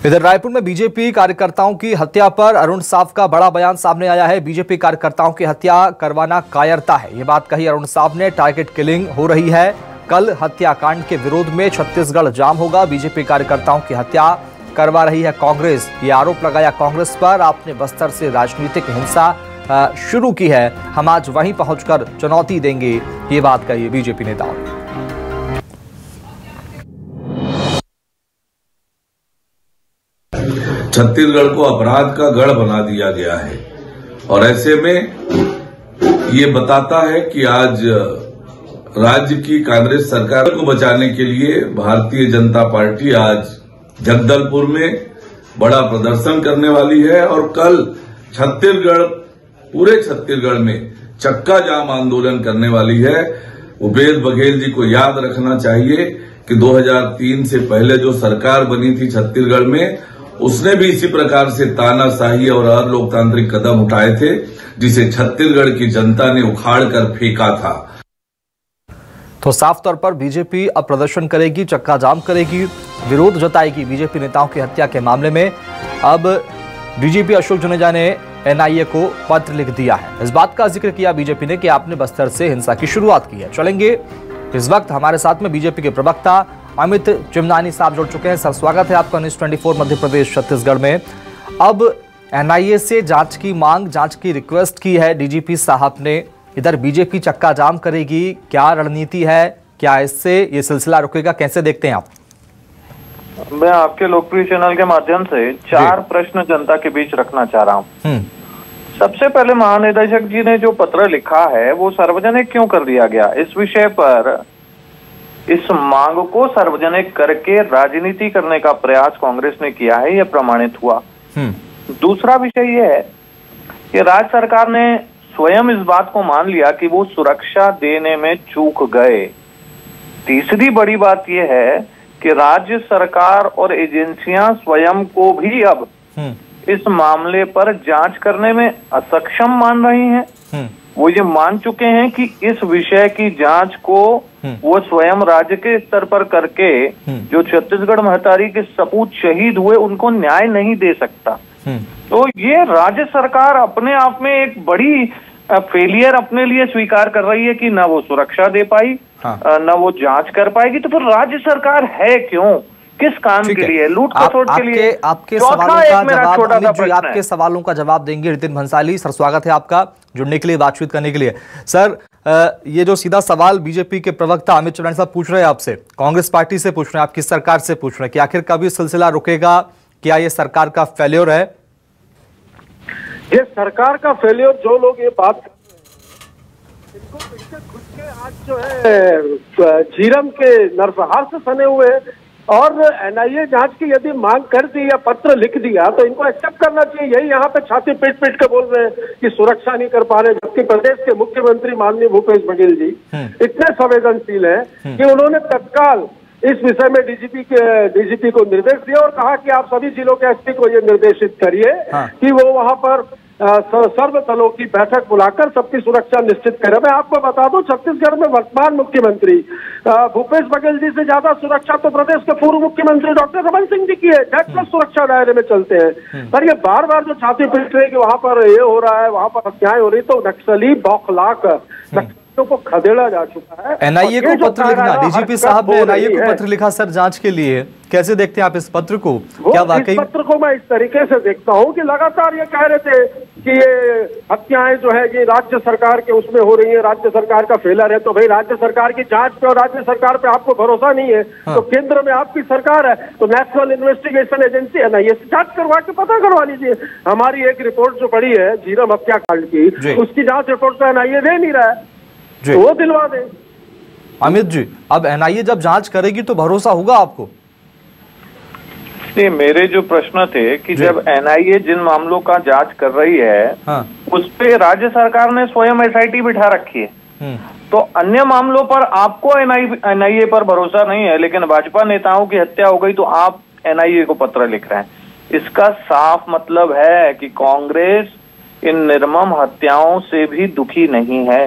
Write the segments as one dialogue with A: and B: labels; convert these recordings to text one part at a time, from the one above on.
A: इधर रायपुर में बीजेपी कार्यकर्ताओं की हत्या पर अरुण साव का बड़ा बयान सामने आया है। बीजेपी कार्यकर्ताओं की हत्या करवाना कायरता है, ये बात कही अरुण साव ने। टारगेट किलिंग हो रही है। कल हत्याकांड के विरोध में छत्तीसगढ़ जाम होगा। बीजेपी कार्यकर्ताओं की हत्या करवा रही है कांग्रेस, ये आरोप लगाया कांग्रेस पर। आपने बस्तर से राजनीतिक हिंसा शुरू की है, हम आज वहीं पहुंचकर चुनौती देंगे, ये बात कही बीजेपी नेताओं ने।
B: छत्तीसगढ़ को अपराध का गढ़ बना दिया गया है और ऐसे में ये बताता है कि आज राज्य की कांग्रेस सरकार को बचाने के लिए भारतीय जनता पार्टी आज जगदलपुर में बड़ा प्रदर्शन करने वाली है और कल पूरे छत्तीसगढ़ में चक्का जाम आंदोलन करने वाली है। भूपेश बघेल जी को याद रखना चाहिए कि 2003 से पहले जो सरकार बनी थी छत्तीसगढ़ में, उसने भी इसी प्रकार से तानाशाही और अलोकतांत्रिक कदम उठाए थे, जिसे छत्तीसगढ़ की जनता ने उखाड़ कर फेंका था।
A: तो साफ तौर पर बीजेपी अब प्रदर्शन करेगी, चक्का जाम करेगी, विरोध जताएगी बीजेपी नेताओं की हत्या के मामले में। अब डीजीपी अशोक जुनेजा ने एनआईए को पत्र लिख दिया है। इस बात का जिक्र किया बीजेपी ने कि आपने बस्तर से हिंसा की शुरुआत की है। चलेंगे इस वक्त हमारे साथ में बीजेपी के प्रवक्ता अमित चिमनानी साहब जुड़ चुके हैं। सर, स्वागत है आपका न्यूज़ 24 मध्य प्रदेश छत्तीसगढ़ में। अब एनआईए से जांच की मांग, जांच की रिक्वेस्ट की है डीजीपी साहब ने। इधर बीजेपी चक्का जाम करेगी, क्या रणनीति है, क्या इससे ये सिलसिला रुकेगा, कैसे देखते हैं आप?
C: मैं आपके लोकप्रिय चैनल के माध्यम से 4 प्रश्न जनता के बीच रखना चाह रहा हूँ। सबसे पहले महानिदेशक जी ने जो पत्र लिखा है वो सार्वजनिक क्यों कर दिया गया? इस विषय पर इस मांग को सार्वजनिक करके राजनीति करने का प्रयास कांग्रेस ने किया है, यह प्रमाणित हुआ। दूसरा विषय यह है कि राज्य सरकार ने स्वयं इस बात को मान लिया कि वो सुरक्षा देने में चूक गए। तीसरी बड़ी बात यह है कि राज्य सरकार और एजेंसियां स्वयं को भी अब इस मामले पर जांच करने में असक्षम मान रही हैं। वो ये मान चुके हैं कि इस विषय की जांच को वो स्वयं राज्य के स्तर पर करके जो छत्तीसगढ़ महतारी के सपूत शहीद हुए उनको न्याय नहीं दे सकता। तो ये राज्य सरकार अपने आप में एक बड़ी फेलियर अपने लिए स्वीकार कर रही है कि ना वो सुरक्षा दे पाई, ना वो जांच कर पाएगी। तो फिर राज्य सरकार है क्यों, किस काम के लिए? लूट खसोट के लिए?
A: आपके सवालों का जवाब अमित जी, आपके सवालों का जवाब देंगे रितिन भंसाली। सर, स्वागत है आपका जुड़ने के लिए, बातचीत करने के लिए। सर, ये जो सीधा सवाल बीजेपी के प्रवक्ता अमित चिमनानी साहब पूछ रहे हैं आपसे, कांग्रेस पार्टी से पूछ रहे हैं, आपकी सरकार से पूछ रहे हैं कि आखिर कब ये सिलसिला रुकेगा? क्या ये सरकार का फेल्योर है?
D: ये सरकार का फेल्योर, जो लोग ये बात इनको पीछे घुस के आज जो है झीरम के नरसंहार से सने हुए और एनआईए जांच की यदि मांग कर दी या पत्र लिख दिया तो इनको एक्सेप्ट करना चाहिए। यही यहाँ पे छाती पीट पीट के बोल रहे हैं कि सुरक्षा नहीं कर पा रहे, जबकि प्रदेश के मुख्यमंत्री माननीय भूपेश बघेल जी इतने संवेदनशील हैं कि उन्होंने तत्काल इस विषय में डीजीपी को निर्देश दिया और कहा कि आप सभी जिलों के एसपी को ये निर्देशित करिए कि वो वहां पर सर्वदलों की बैठक बुलाकर सबकी सुरक्षा निश्चित करें। मैं आपको बता दूं, छत्तीसगढ़ में वर्तमान मुख्यमंत्री भूपेश बघेल जी से ज्यादा सुरक्षा तो प्रदेश के पूर्व मुख्यमंत्री डॉक्टर रमन सिंह जी की है। जेड प्लस सुरक्षा दायरे में चलते हैं। पर ये बार बार जो छाती पीट रहे कि वहां पर ये हो रहा है, वहां पर हत्याएं हो रही, तो नक्सली बौखलाकर को खदेड़ा जा चुका है।
A: एनआईए को पत्र लिखना, डीजीपी साहब ने एनआईए को पत्र लिखा सर जांच के लिए, कैसे देखते हैं आप इस पत्र को? क्या वाकई
D: इस पत्र को मैं इस तरीके से देखता हूं कि लगातार ये कह रहे थे कि ये हत्याएं जो है ये राज्य सरकार के उसमें हो रही है, राज्य सरकार का फेलर है। तो भाई राज्य सरकार की जांच पे और राज्य सरकार पे आपको भरोसा नहीं है तो केंद्र में आपकी सरकार है तो नेशनल इन्वेस्टिगेशन एजेंसी एनआईए से जांच करवा के पता करवा लीजिए। हमारी एक रिपोर्ट जो पड़ी है झीरम हत्याकांड की, उसकी जांच रिपोर्ट तो एनआईए दे नहीं रहा है, तो वो दिलवा दे।
A: अमित जी, अब एनआईए जब जांच करेगी तो भरोसा होगा आपको?
C: मेरे जो प्रश्न थे कि जब एनआईए जिन मामलों का जांच कर रही है उस पे राज्य सरकार ने स्वयं एसआईटी बिठा रखी है, तो अन्य मामलों पर आपको एनआईए पर भरोसा नहीं है, लेकिन भाजपा नेताओं की हत्या हो गई तो आप एनआईए को पत्र लिख रहे हैं। इसका साफ मतलब है कि कांग्रेस इन निर्मम हत्याओं से भी दुखी नहीं है।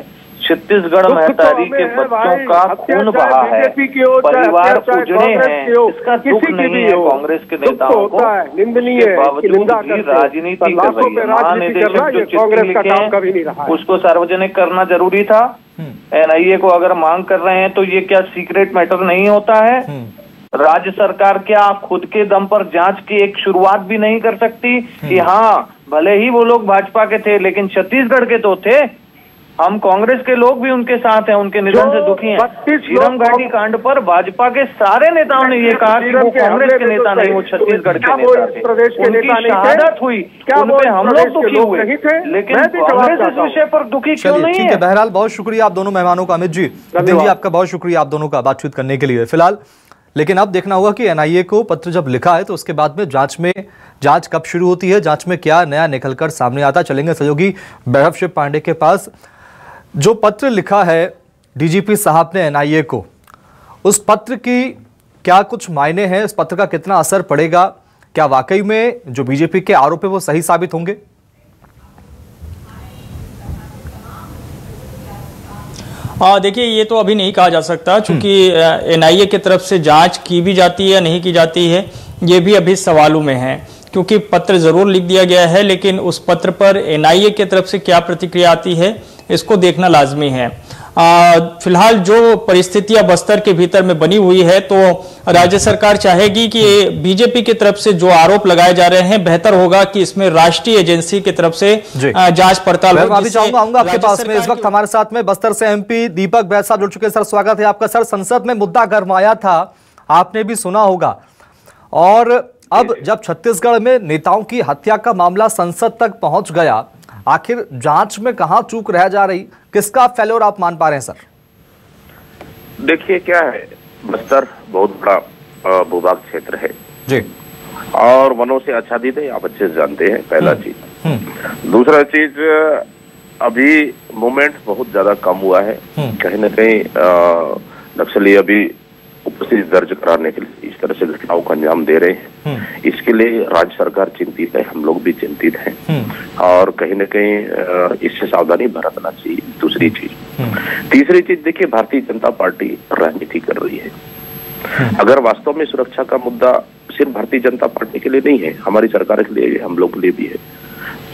C: छत्तीसगढ़ महतारी के बच्चों का खून बहा है, परिवार उजड़े हैं, इसका दुख नहीं है कांग्रेस के नेताओं को, इसके बावजूद भी राजनीति कर रही है। महानिदेशक जो चिट्ठी लिखे हैं उसको सार्वजनिक करना जरूरी था। एनआईए को अगर मांग कर रहे हैं तो ये क्या सीक्रेट मैटर नहीं होता है? राज्य सरकार क्या खुद के दम पर जांच की एक शुरुआत भी नहीं कर सकती कि हाँ भले ही वो लोग भाजपा के थे लेकिन छत्तीसगढ़ के तो थे, हम कांग्रेस के लोग भी उनके साथ हैं, उनके निधन से दुखी हैं। झीरम घाटी कांड पर भाजपा के सारे नेताओं ने ये कहा कि वो कांग्रेस के नेता नहीं, वो छत्तीसगढ़ के नेता थे, उनकी शहादत हुई, उन पे हम लोग दुखी हुए, लेकिन कांग्रेस इस विषय पर दुखी क्यों नहीं है?
A: बहरहाल बहुत शुक्रिया आप दोनों मेहमानों का। अमित जी, दिन जी आपका बहुत शुक्रिया आप दोनों का बातचीत करने के लिए। फिलहाल लेकिन अब देखना होगा कि एनआईए को पत्र जब लिखा है तो उसके बाद में जांच कब शुरू होती है, जांच में क्या नया निकलकर सामने आता। चलेंगे सहयोगी वैभव शिव पांडे के पास। जो पत्र लिखा है डीजीपी साहब ने एनआईए को, उस पत्र की क्या कुछ मायने हैं, इस पत्र का कितना असर पड़ेगा, क्या वाकई में जो बीजेपी के आरोप है वो सही साबित होंगे?
E: देखिए ये तो अभी नहीं कहा जा सकता, क्योंकि एनआईए की तरफ से जांच की भी जाती है या नहीं की जाती है ये भी अभी सवालों में है, क्योंकि पत्र जरूर लिख दिया गया है लेकिन उस पत्र पर एनआईए की तरफ से क्या प्रतिक्रिया आती है इसको देखना लाजमी है। फिलहाल जो परिस्थितियां बस्तर के भीतर में बनी हुई है तो राज्य सरकार चाहेगी कि बीजेपी की तरफ से जो आरोप लगाए जा रहे हैं बेहतर होगा कि इसमें राष्ट्रीय एजेंसी की तरफ से जांच पड़ताल हो।
A: अभी चाहूंगा आपके पास में इस वक्त हमारे साथ में बस्तर से एमपी दीपक बैद साहब जुड़ चुके। सर स्वागत है आपका। सर संसद में मुद्दा गरमाया था, आपने भी सुना होगा, और अब जब छत्तीसगढ़ में नेताओं की हत्या का मामला संसद तक पहुंच गया, आखिर जांच में कहां चूक रह जा रही, किसका फेल्योर आप मान पा रहे हैं सर?
F: देखिए क्या है, बस्तर बहुत बड़ा भूभाग क्षेत्र है
A: जी,
F: और वनों से आच्छादित है, आप अच्छे से जानते हैं। पहला चीज। दूसरा चीज, अभी मूवमेंट बहुत ज्यादा कम हुआ है, कहीं न कहीं नक्सली अभी उपस्थिति दर्ज कराने के लिए इस तरह से घटनाओं का अंजाम दे रहे हैं। इसके लिए राज्य सरकार चिंतित है, हम लोग भी चिंतित हैं, और कहीं न कहीं इससे सावधानी बरतना चाहिए। दूसरी चीज, तीसरी चीज, देखिए भारतीय जनता पार्टी राजनीति कर रही है। अगर वास्तव में सुरक्षा का मुद्दा सिर्फ भारतीय जनता पार्टी के लिए नहीं है, हमारी सरकार के लिए, हम लोग के लिए भी है।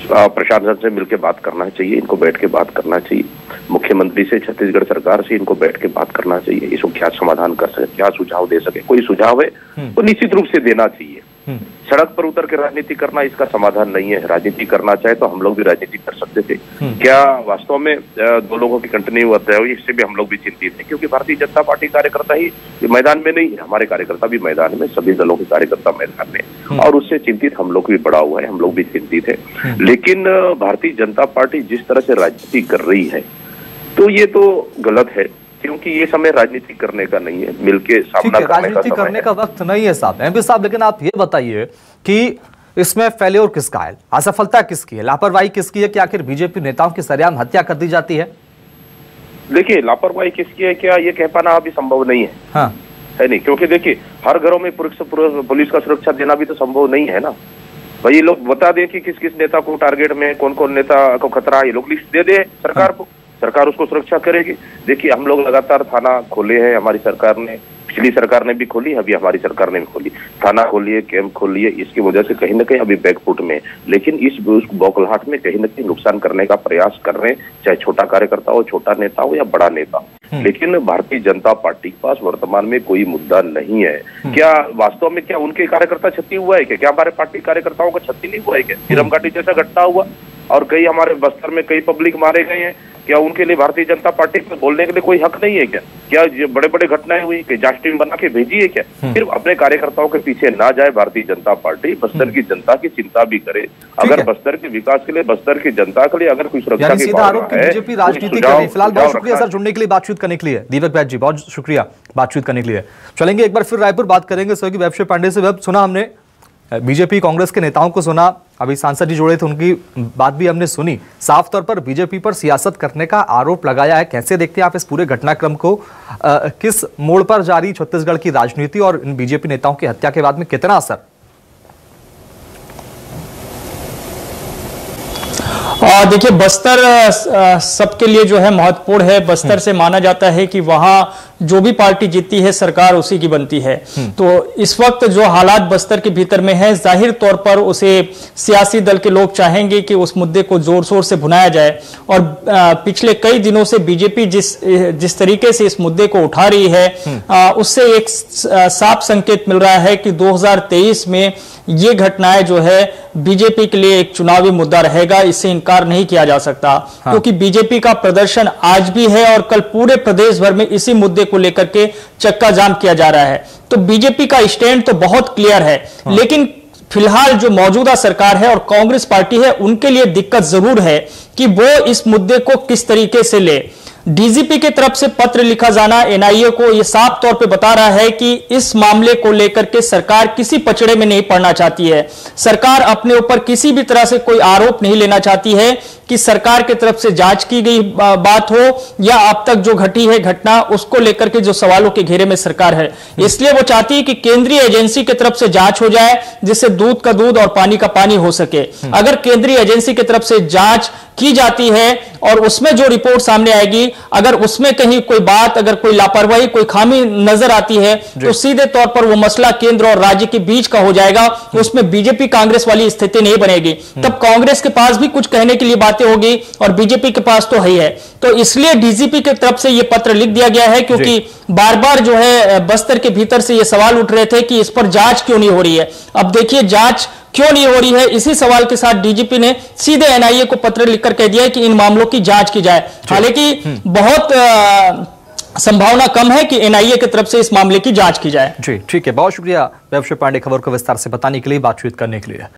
F: प्रशासन से मिलकर बात करना चाहिए, इनको बैठ के बात करना चाहिए। मुख्यमंत्री से, छत्तीसगढ़ सरकार से इनको बैठ के बात करना चाहिए, इसको क्या समाधान कर सके, क्या सुझाव दे सके। कोई सुझाव है तो निश्चित रूप से देना चाहिए। सड़क पर उतर के राजनीति करना इसका समाधान नहीं है। राजनीति करना चाहे तो हम लोग भी राजनीति कर सकते थे। क्या वास्तव में दो लोगों की कंटिन्यू होता है, इससे भी हम लोग भी चिंतित हैं, क्योंकि भारतीय जनता पार्टी कार्यकर्ता ही मैदान में नहीं है, हमारे कार्यकर्ता भी मैदान में, सभी दलों के कार्यकर्ता मैदान में, और उससे चिंतित हम लोग भी बड़ा हुआ है, हम लोग भी चिंतित है। लेकिन भारतीय जनता पार्टी जिस तरह से राजनीति कर रही है तो ये तो गलत है, क्योंकि ये समय राजनीति करने का नहीं है, मिलके सामना करने का
A: वक्त नहीं है साहब। एमपी साहब, लेकिन आप ये बताइए कि इसमें फेल्योर किसका है, असफलता किसकी है, लापरवाही किसकी है कि आखिर बीजेपी नेताओं की सरेआम हत्या कर दी जाती है?
F: देखिए लापरवाही किसकी है क्या ये कह पाना अभी संभव नहीं है। हाँ। है नहीं, क्योंकि देखिए हर घरों में पुलिस का सुरक्षा देना भी तो संभव नहीं है ना। भाई ये लोग बता दें कि किस किस नेता को टारगेट में, कौन कौन नेता को खतरा है, ये लोग लिस्ट दे दे सरकार को, सरकार उसको सुरक्षा करेगी। देखिए हम लोग लगातार थाना खोले हैं, हमारी सरकार ने, पिछली सरकार ने भी खोली, अभी हमारी सरकार ने भी खोली, थाना खोलिए, कैंप खोलिए। इसकी वजह से कहीं ना कहीं अभी बैकफुट में, लेकिन इस बौखलाहट में कहीं ना कहीं नुकसान करने का प्रयास कर रहे हैं, चाहे छोटा कार्यकर्ता हो, छोटा नेता हो या बड़ा नेता। लेकिन भारतीय जनता पार्टी के पास वर्तमान में कोई मुद्दा नहीं है। क्या वास्तव में क्या उनके कार्यकर्ता क्षति हुआ है क्या हमारे पार्टी कार्यकर्ताओं का क्षति नहीं हुआ है क्या? झीरम घाटी जैसा घटना हुआ और कई हमारे बस्तर में कई पब्लिक मारे गए हैं, क्या उनके लिए भारतीय जनता पार्टी को बोलने के लिए कोई हक नहीं है क्या? क्या बड़े बड़े घटनाएं हुई कि जांच टीम बना के भेजी है क्या? सिर्फ अपने कार्यकर्ताओं के पीछे ना जाए भारतीय जनता पार्टी, बस्तर की जनता की चिंता भी करे। अगर बस्तर के विकास के लिए, बस्तर की जनता के लिए अगर कोई सुरक्षा की बात है,
A: बीजेपी राजनीति कर रही है। फिलहाल बहुत शुक्रिया सर जुड़ने के लिए, बातचीत करने के लिए। दीपक बैद जी बहुत शुक्रिया बातचीत करने के लिए। चलेंगे एक बार फिर रायपुर, बात करेंगे सहयोगी वैभव शिव पांडे से। सुना हमने बीजेपी कांग्रेस के नेताओं को सुना, अभी सांसद जी जुड़े थे उनकी बात भी हमने सुनी। साफ तौर पर बीजेपी पर सियासत करने का आरोप लगाया है। कैसे देखते हैं आप इस पूरे घटनाक्रम को? किस मोड़ पर जा रही छत्तीसगढ़ की राजनीति और इन बीजेपी नेताओं की हत्या के बाद में कितना असर?
E: देखिए, बस्तर सबके लिए जो है महत्वपूर्ण है। बस्तर से माना जाता है कि वहां जो भी पार्टी जीतती है सरकार उसी की बनती है। तो इस वक्त जो हालात बस्तर के भीतर में है, जाहिर तौर पर उसे सियासी दल के लोग चाहेंगे कि उस मुद्दे को जोर शोर से भुनाया जाए। और पिछले कई दिनों से बीजेपी जिस तरीके से इस मुद्दे को उठा रही है, उससे एक साफ संकेत मिल रहा है कि 2023 में ये घटनाएं जो है बीजेपी के लिए एक चुनावी मुद्दा रहेगा। इससे इनकार नहीं किया जा सकता। हाँ। क्योंकि बीजेपी का प्रदर्शन आज भी है और कल पूरे प्रदेश भर में इसी मुद्दे को लेकर के चक्का जाम किया जा रहा है। तो बीजेपी का स्टैंड तो बहुत क्लियर है। हाँ। लेकिन फिलहाल जो मौजूदा सरकार है और कांग्रेस पार्टी है, उनके लिए दिक्कत जरूर है कि वो इस मुद्दे को किस तरीके से ले। डीजीपी की तरफ से पत्र लिखा जाना एनआईए को यह साफ तौर पे बता रहा है कि इस मामले को लेकर के सरकार किसी पचड़े में नहीं पड़ना चाहती है। सरकार अपने ऊपर किसी भी तरह से कोई आरोप नहीं लेना चाहती है कि सरकार की तरफ से जांच की गई बात हो या अब तक जो घटी है घटना, उसको लेकर के जो सवालों के घेरे में सरकार है। इसलिए वो चाहती है कि केंद्रीय एजेंसी की तरफ से जांच हो जाए, जिससे दूध का दूध और पानी का पानी हो सके। अगर केंद्रीय एजेंसी की तरफ से जांच की जाती है और उसमें जो रिपोर्ट सामने आएगी, अगर उसमें कहीं कोई बात, अगर कोई लापरवाही, कोई खामी नजर आती है, तो सीधे तौर पर वो मसला केंद्र और राज्य के बीच का हो जाएगा। उसमें बीजेपी कांग्रेस वाली स्थिति नहीं बनेगी। तब कांग्रेस के पास भी कुछ कहने के लिए बातें होगी और बीजेपी के पास तो है। तो इसलिए डीजीपी की तरफ से यह पत्र लिख दिया गया है, क्योंकि बार बार जो है बस्तर के भीतर से ये सवाल उठ रहे थे कि इस पर जांच क्यों नहीं हो रही है। अब देखिए, जांच क्यों नहीं हो रही है, इसी सवाल के साथ डीजीपी ने सीधे एनआईए को पत्र लिखकर कह दिया है कि इन मामलों की जांच की जाए। हालांकि बहुत संभावना कम है कि एनआईए की तरफ से इस मामले की जांच की जाए।
A: जी ठीक है, बहुत शुक्रिया वैभव पांडे खबर को विस्तार से बताने के लिए, बातचीत करने के लिए।